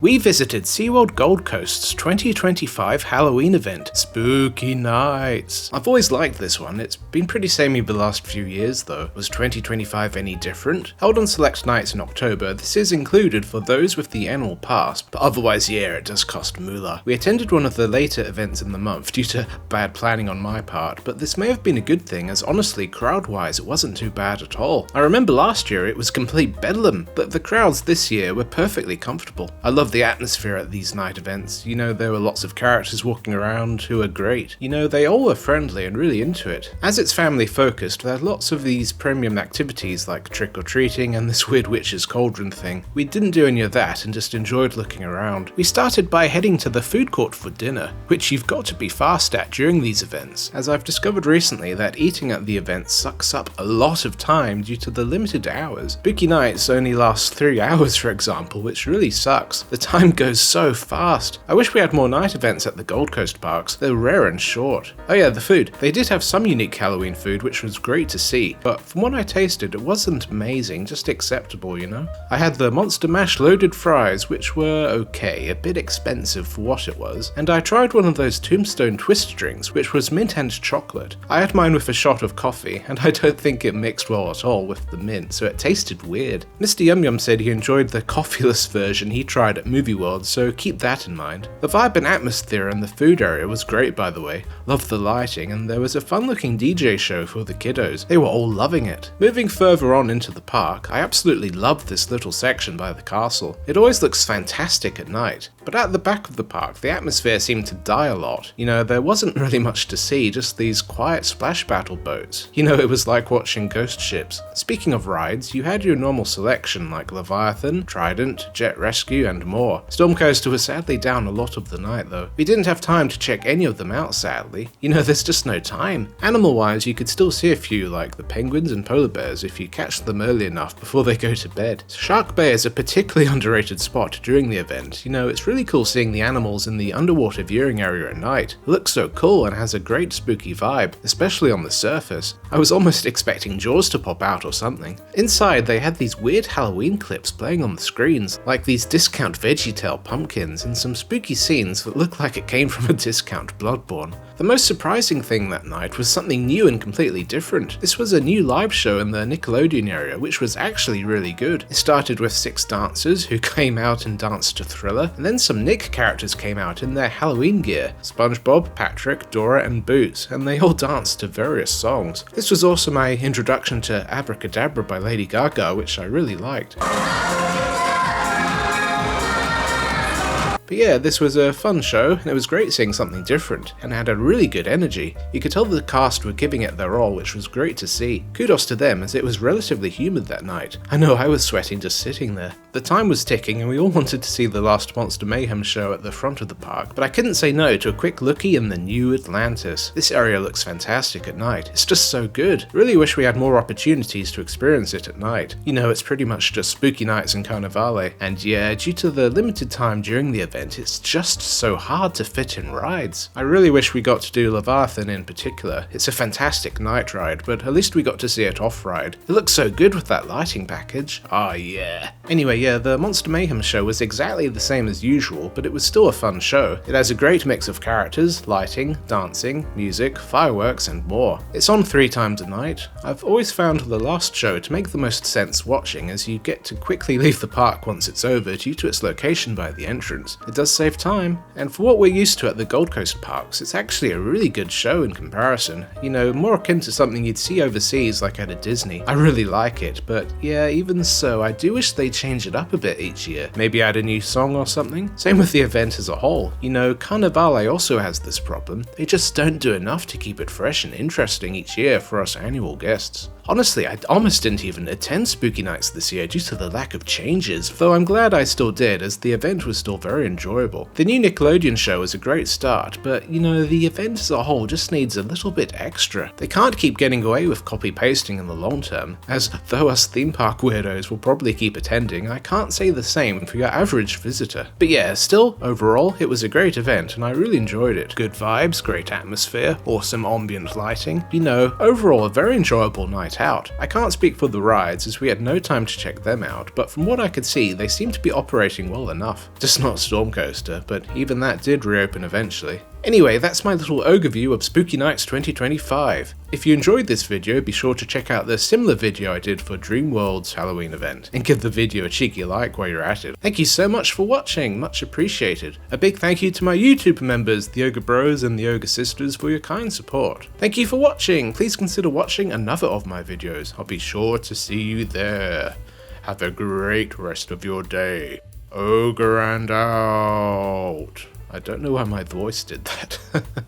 We visited SeaWorld Gold Coast's 2025 Halloween event, Spooky Nights. I've always liked this one, it's been pretty samey the last few years though. Was 2025 any different? Held on select nights in October, this is included for those with the annual pass, but otherwise yeah, it does cost moolah. We attended one of the later events in the month due to bad planning on my part, but this may have been a good thing as honestly, crowd-wise it wasn't too bad at all. I remember last year it was complete bedlam, but the crowds this year were perfectly comfortable. I love the atmosphere at these night events. You know, there were lots of characters walking around who are great. You know, they all were friendly and really into it. As it's family focused, there are lots of these premium activities like trick-or-treating and this weird witch's cauldron thing. We didn't do any of that and just enjoyed looking around. We started by heading to the food court for dinner, which you've got to be fast at during these events, as I've discovered recently that eating at the event sucks up a lot of time due to the limited hours. Spooky Nights only lasts 3 hours for example, which really sucks. The time goes so fast. I wish we had more night events at the Gold Coast parks. They're rare and short. Oh yeah, the food. They did have some unique Halloween food, which was great to see, but from what I tasted, it wasn't amazing, just acceptable, you know? I had the Monster Mash loaded fries, which were okay, a bit expensive for what it was, and I tried one of those Tombstone twist drinks, which was mint and chocolate. I had mine with a shot of coffee, and I don't think it mixed well at all with the mint, so it tasted weird. Mr. Yum Yum said he enjoyed the coffeeless version he tried at Movie World, so keep that in mind. The vibe and atmosphere in the food area was great by the way. Loved the lighting, and there was a fun looking DJ show for the kiddos. They were all loving it. Moving further on into the park, I absolutely loved this little section by the castle. It always looks fantastic at night, but at the back of the park the atmosphere seemed to die a lot. You know, there wasn't really much to see, just these quiet splash battle boats. You know, it was like watching ghost ships. Speaking of rides, you had your normal selection like Leviathan, Trident, Jet Rescue and more. Storm Coaster was sadly down a lot of the night though. We didn't have time to check any of them out sadly. You know, there's just no time. Animal wise you could still see a few like the penguins and polar bears if you catch them early enough before they go to bed. Shark Bay is a particularly underrated spot during the event. You know, it's really cool seeing the animals in the underwater viewing area at night. It looks so cool and has a great spooky vibe, especially on the surface. I was almost expecting Jaws to pop out or something. Inside they had these weird Halloween clips playing on the screens, like these discount VeggieTale pumpkins and some spooky scenes that look like it came from a discount Bloodborne. The most surprising thing that night was something new and completely different. This was a new live show in the Nickelodeon area, which was actually really good. It started with 6 dancers who came out and danced to Thriller, and then some Nick characters came out in their Halloween gear. SpongeBob, Patrick, Dora and Boots, and they all danced to various songs. This was also my introduction to Abracadabra by Lady Gaga, which I really liked. But yeah, this was a fun show, and it was great seeing something different, and had a really good energy. You could tell the cast were giving it their all, which was great to see. Kudos to them, as it was relatively humid that night. I know I was sweating just sitting there. The time was ticking, and we all wanted to see the last Monster Mayhem show at the front of the park, but I couldn't say no to a quick lookie in the new Atlantis. This area looks fantastic at night. It's just so good. Really wish we had more opportunities to experience it at night. You know, it's pretty much just Spooky Nights and Carnivale, and yeah, due to the limited time during the event, it's just so hard to fit in rides. I really wish we got to do Leviathan in particular. It's a fantastic night ride, but at least we got to see it off-ride. It looks so good with that lighting package. Oh yeah. Anyway, yeah, the Monster Mayhem show was exactly the same as usual, but it was still a fun show. It has a great mix of characters, lighting, dancing, music, fireworks, and more. It's on 3 times a night. I've always found the last show to make the most sense watching, as you get to quickly leave the park once it's over due to its location by the entrance. It does save time, and for what we're used to at the Gold Coast parks, it's actually a really good show in comparison. You know, more akin to something you'd see overseas like at a Disney. I really like it, but yeah, even so, I do wish they change it up a bit each year. Maybe add a new song or something. Same with the event as a whole. You know, Carnivale also has this problem. They just don't do enough to keep it fresh and interesting each year for us annual guests. Honestly, I almost didn't even attend Spooky Nights this year due to the lack of changes, though I'm glad I still did as the event was still very enjoyable. The new Nickelodeon show was a great start, but you know, the event as a whole just needs a little bit extra. They can't keep getting away with copy-pasting in the long term, as though us theme park weirdos will probably keep attending, I can't say the same for your average visitor. But yeah, still, overall, it was a great event and I really enjoyed it. Good vibes, great atmosphere, awesome ambient lighting. You know, overall a very enjoyable night that out. I can't speak for the rides as we had no time to check them out, but from what I could see they seem to be operating well enough. Just not Storm Coaster, but even that did reopen eventually. Anyway, that's my little overview of Spooky Nights 2025. If you enjoyed this video, be sure to check out the similar video I did for Dreamworld's Halloween event, and give the video a cheeky like while you're at it. Thank you so much for watching, much appreciated. A big thank you to my YouTube members, the Ogre Bros and the Ogre Sisters, for your kind support. Thank you for watching, please consider watching another of my videos, I'll be sure to see you there. Have a great rest of your day. Ogre and out. I don't know why my voice did that.